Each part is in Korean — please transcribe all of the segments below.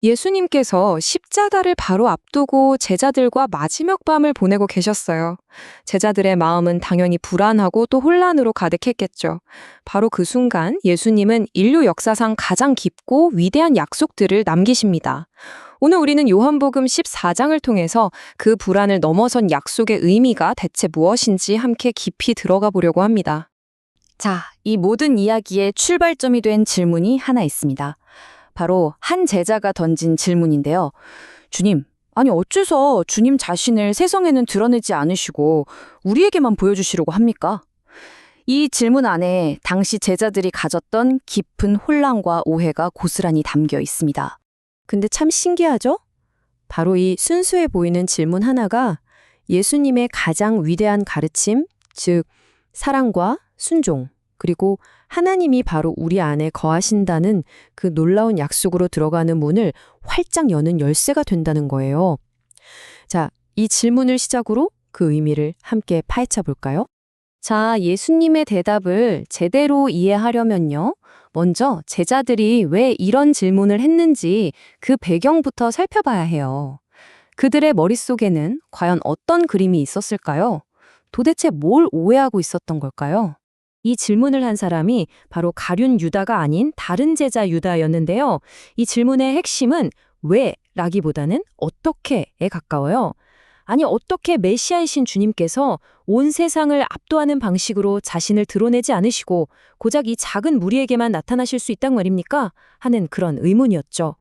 예수님께서 십자가를 바로 앞두고 제자들과 마지막 밤을 보내고 계셨어요. 제자들의 마음은 당연히 불안하고 또 혼란으로 가득했겠죠. 바로 그 순간 예수님은 인류 역사상 가장 깊고 위대한 약속들을 남기십니다. 오늘 우리는 요한복음 14장을 통해서 그 불안을 넘어선 약속의 의미가 대체 무엇인지 함께 깊이 들어가 보려고 합니다. 자, 이 모든 이야기의 출발점이 된 질문이 하나 있습니다. 바로 한 제자가 던진 질문인데요. 주님, 아니 어째서 주님 자신을 세상에는 드러내지 않으시고 우리에게만 보여주시려고 합니까? 이 질문 안에 당시 제자들이 가졌던 깊은 혼란과 오해가 고스란히 담겨 있습니다. 근데 참 신기하죠? 바로 이 순수해 보이는 질문 하나가 예수님의 가장 위대한 가르침, 즉 사랑과 순종, 그리고 하나님이 바로 우리 안에 거하신다는 그 놀라운 약속으로 들어가는 문을 활짝 여는 열쇠가 된다는 거예요. 자, 이 질문을 시작으로 그 의미를 함께 파헤쳐 볼까요? 자, 예수님의 대답을 제대로 이해하려면요. 먼저 제자들이 왜 이런 질문을 했는지 그 배경부터 살펴봐야 해요. 그들의 머릿속에는 과연 어떤 그림이 있었을까요? 도대체 뭘 오해하고 있었던 걸까요? 이 질문을 한 사람이 바로 가룟 유다가 아닌 다른 제자 유다였는데요. 이 질문의 핵심은 왜 라기보다는 어떻게에 가까워요. 아니 어떻게 메시아이신 주님께서 온 세상을 압도하는 방식으로 자신을 드러내지 않으시고 고작 이 작은 무리에게만 나타나실 수 있단 말입니까? 하는 그런 의문이었죠.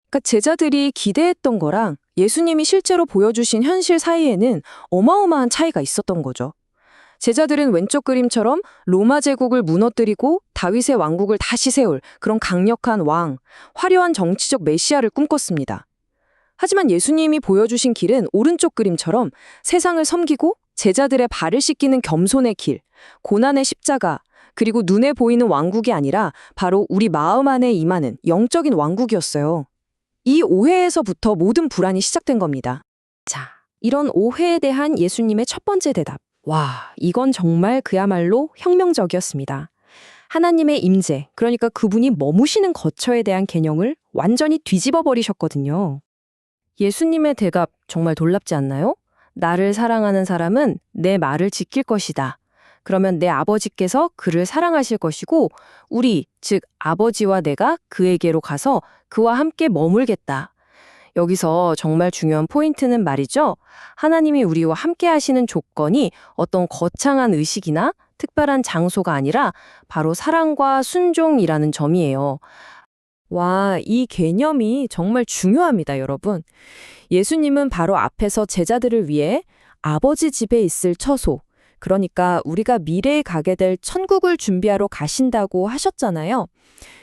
그러니까 제자들이 기대했던 거랑 예수님이 실제로 보여주신 현실 사이에는 어마어마한 차이가 있었던 거죠. 제자들은 왼쪽 그림처럼 로마 제국을 무너뜨리고 다윗의 왕국을 다시 세울 그런 강력한 왕, 화려한 정치적 메시아를 꿈꿨습니다. 하지만 예수님이 보여주신 길은 오른쪽 그림처럼 세상을 섬기고 제자들의 발을 씻기는 겸손의 길, 고난의 십자가, 그리고 눈에 보이는 왕국이 아니라 바로 우리 마음 안에 임하는 영적인 왕국이었어요. 이 오해에서부터 모든 불안이 시작된 겁니다. 자, 이런 오해에 대한 예수님의 첫 번째 대답. 와, 이건 정말 그야말로 혁명적이었습니다. 하나님의 임재, 그러니까 그분이 머무시는 거처에 대한 개념을 완전히 뒤집어 버리셨거든요. 예수님의 대답 정말 놀랍지 않나요? 나를 사랑하는 사람은 내 말을 지킬 것이다. 그러면 내 아버지께서 그를 사랑하실 것이고 우리, 즉 아버지와 내가 그에게로 가서 그와 함께 머물겠다. 여기서 정말 중요한 포인트는 말이죠. 하나님이 우리와 함께 하시는 조건이 어떤 거창한 의식이나 특별한 장소가 아니라 바로 사랑과 순종이라는 점이에요. 와, 이 개념이 정말 중요합니다, 여러분. 예수님은 바로 앞에서 제자들을 위해 아버지 집에 있을 처소, 그러니까 우리가 미래에 가게 될 천국을 준비하러 가신다고 하셨잖아요.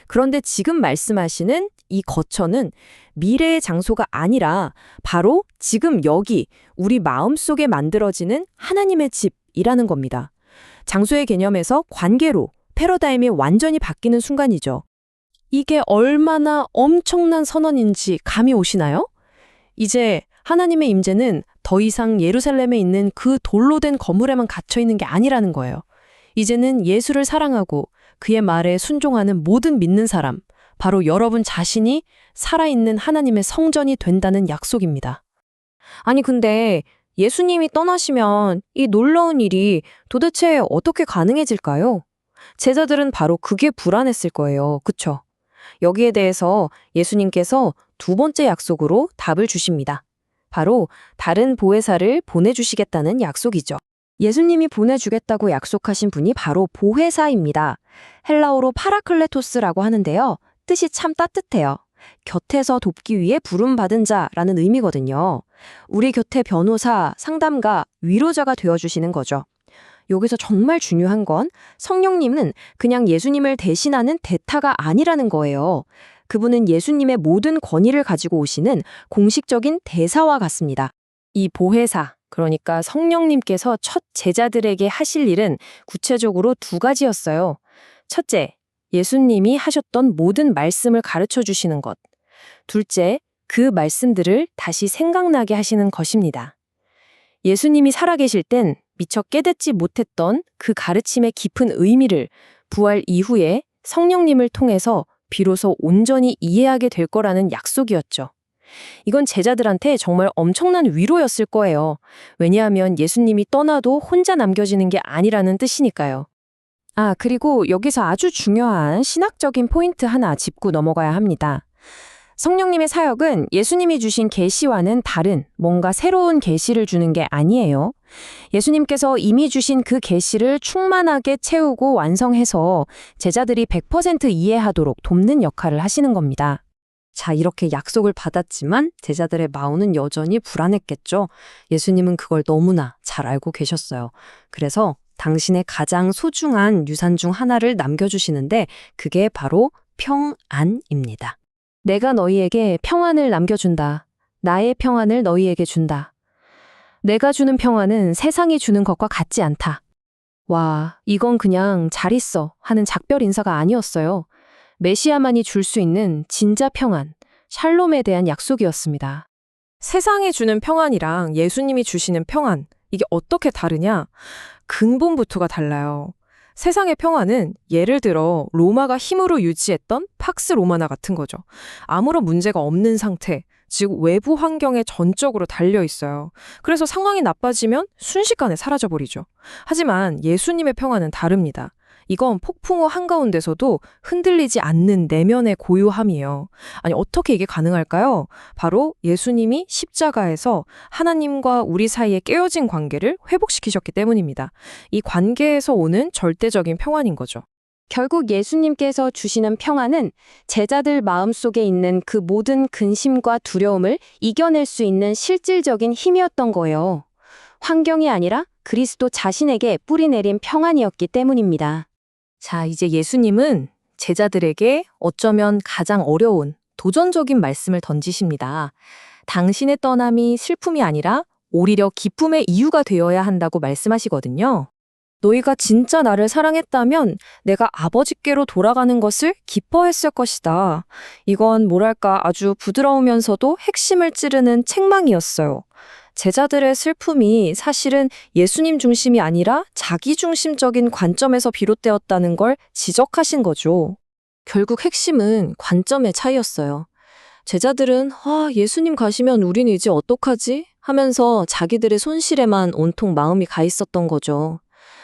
그런데 지금 말씀하시는 이 거처는 미래의 장소가 아니라 바로 지금 여기 우리 마음속에 만들어지는 하나님의 집이라는 겁니다. 장소의 개념에서 관계로 패러다임이 완전히 바뀌는 순간이죠. 이게 얼마나 엄청난 선언인지 감이 오시나요? 이제 하나님의 임재는 더 이상 예루살렘에 있는 그 돌로 된 건물에만 갇혀 있는 게 아니라는 거예요. 이제는 예수를 사랑하고 그의 말에 순종하는 모든 믿는 사람, 바로 여러분 자신이 살아있는 하나님의 성전이 된다는 약속입니다. 아니 근데 예수님이 떠나시면 이 놀라운 일이 도대체 어떻게 가능해질까요? 제자들은 바로 그게 불안했을 거예요. 그쵸? 여기에 대해서 예수님께서 두 번째 약속으로 답을 주십니다. 바로 다른 보혜사를 보내주시겠다는 약속이죠. 예수님이 보내주겠다고 약속하신 분이 바로 보혜사입니다. 헬라어로 파라클레토스라고 하는데요. 뜻이 참 따뜻해요. 곁에서 돕기 위해 부름받은 자라는 의미거든요. 우리 곁에 변호사, 상담가, 위로자가 되어주시는 거죠. 여기서 정말 중요한 건 성령님은 그냥 예수님을 대신하는 대타가 아니라는 거예요. 그분은 예수님의 모든 권위를 가지고 오시는 공식적인 대사와 같습니다. 이 보혜사, 그러니까 성령님께서 첫 제자들에게 하실 일은 구체적으로 두 가지였어요. 첫째, 예수님이 하셨던 모든 말씀을 가르쳐 주시는 것. 둘째, 그 말씀들을 다시 생각나게 하시는 것입니다. 예수님이 살아계실 땐 미처 깨닫지 못했던 그 가르침의 깊은 의미를 부활 이후에 성령님을 통해서 비로소 온전히 이해하게 될 거라는 약속이었죠. 이건 제자들한테 정말 엄청난 위로였을 거예요. 왜냐하면 예수님이 떠나도 혼자 남겨지는 게 아니라는 뜻이니까요. 그리고 여기서 아주 중요한 신학적인 포인트 하나 짚고 넘어가야 합니다. 성령님의 사역은 예수님이 주신 계시와는 다른 뭔가 새로운 계시를 주는 게 아니에요. 예수님께서 이미 주신 그 계시를 충만하게 채우고 완성해서 제자들이 100% 이해하도록 돕는 역할을 하시는 겁니다. 자, 이렇게 약속을 받았지만 제자들의 마음은 여전히 불안했겠죠. 예수님은 그걸 너무나 잘 알고 계셨어요. 그래서 당신의 가장 소중한 유산 중 하나를 남겨주시는데 그게 바로 평안입니다. 내가 너희에게 평안을 남겨준다. 나의 평안을 너희에게 준다. 내가 주는 평안은 세상이 주는 것과 같지 않다. 와, 이건 그냥 잘 있어 하는 작별 인사가 아니었어요. 메시아만이 줄 수 있는 진짜 평안, 샬롬에 대한 약속이었습니다. 세상이 주는 평안이랑 예수님이 주시는 평안, 이게 어떻게 다르냐? 근본부터가 달라요. 세상의 평안은 예를 들어 로마가 힘으로 유지했던 팍스 로마나 같은 거죠. 아무런 문제가 없는 상태, 즉 외부 환경에 전적으로 달려 있어요. 그래서 상황이 나빠지면 순식간에 사라져버리죠. 하지만 예수님의 평안은 다릅니다. 이건 폭풍우 한가운데서도 흔들리지 않는 내면의 고요함이에요. 아니, 어떻게 이게 가능할까요? 바로 예수님이 십자가에서 하나님과 우리 사이에 깨어진 관계를 회복시키셨기 때문입니다. 이 관계에서 오는 절대적인 평안인 거죠. 결국 예수님께서 주시는 평안은 제자들 마음속에 있는 그 모든 근심과 두려움을 이겨낼 수 있는 실질적인 힘이었던 거예요. 환경이 아니라 그리스도 자신에게 뿌리내린 평안이었기 때문입니다. 자, 이제 예수님은 제자들에게 어쩌면 가장 어려운 도전적인 말씀을 던지십니다. 당신의 떠남이 슬픔이 아니라 오히려 기쁨의 이유가 되어야 한다고 말씀하시거든요. 너희가 진짜 나를 사랑했다면 내가 아버지께로 돌아가는 것을 기뻐했을 것이다. 이건 뭐랄까 아주 부드러우면서도 핵심을 찌르는 책망이었어요. 제자들의 슬픔이 사실은 예수님 중심이 아니라 자기 중심적인 관점에서 비롯되었다는 걸 지적하신 거죠. 결국 핵심은 관점의 차이였어요. 제자들은 예수님 가시면 우린 이제 어떡하지? 하면서 자기들의 손실에만 온통 마음이 가 있었던 거죠.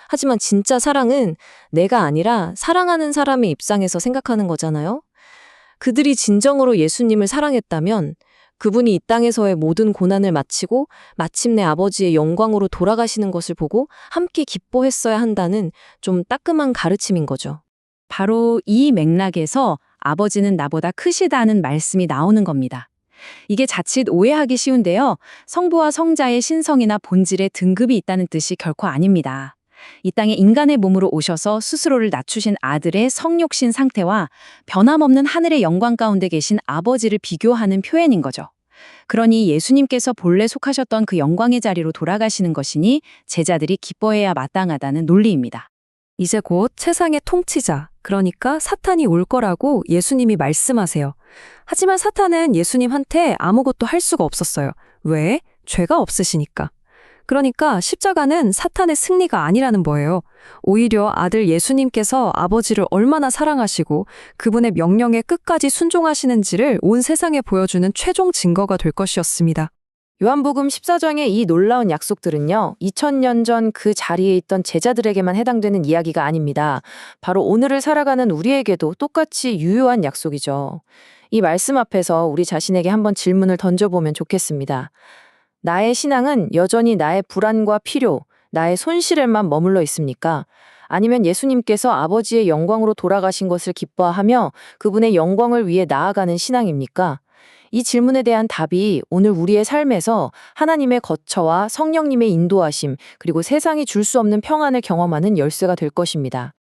하지만 진짜 사랑은 내가 아니라 사랑하는 사람의 입장에서 생각하는 거잖아요. 그들이 진정으로 예수님을 사랑했다면 그분이 이 땅에서의 모든 고난을 마치고 마침내 아버지의 영광으로 돌아가시는 것을 보고 함께 기뻐했어야 한다는 좀 따끔한 가르침인 거죠. 바로 이 맥락에서 아버지는 나보다 크시다는 말씀이 나오는 겁니다. 이게 자칫 오해하기 쉬운데요. 성부와 성자의 신성이나 본질에 등급이 있다는 뜻이 결코 아닙니다. 이 땅에 인간의 몸으로 오셔서 스스로를 낮추신 아들의 성육신 상태와 변함없는 하늘의 영광 가운데 계신 아버지를 비교하는 표현인 거죠. 그러니 예수님께서 본래 속하셨던 그 영광의 자리로 돌아가시는 것이니 제자들이 기뻐해야 마땅하다는 논리입니다. 이제 곧 세상의 통치자, 그러니까 사탄이 올 거라고 예수님이 말씀하세요. 하지만 사탄은 예수님한테 아무것도 할 수가 없었어요. 왜? 죄가 없으시니까. 그러니까 십자가는 사탄의 승리가 아니라는 거예요. 오히려 아들 예수님께서 아버지를 얼마나 사랑하시고 그분의 명령에 끝까지 순종하시는지를 온 세상에 보여주는 최종 증거가 될 것이었습니다. 요한복음 14장의 이 놀라운 약속들은요, 2000년 전 그 자리에 있던 제자들에게만 해당되는 이야기가 아닙니다. 바로 오늘을 살아가는 우리에게도 똑같이 유효한 약속이죠. 이 말씀 앞에서 우리 자신에게 한번 질문을 던져보면 좋겠습니다. 나의 신앙은 여전히 나의 불안과 필요, 나의 손실에만 머물러 있습니까? 아니면 예수님께서 아버지의 영광으로 돌아가신 것을 기뻐하며 그분의 영광을 위해 나아가는 신앙입니까? 이 질문에 대한 답이 오늘 우리의 삶에서 하나님의 거처와 성령님의 인도하심, 그리고 세상이 줄 수 없는 평안을 경험하는 열쇠가 될 것입니다.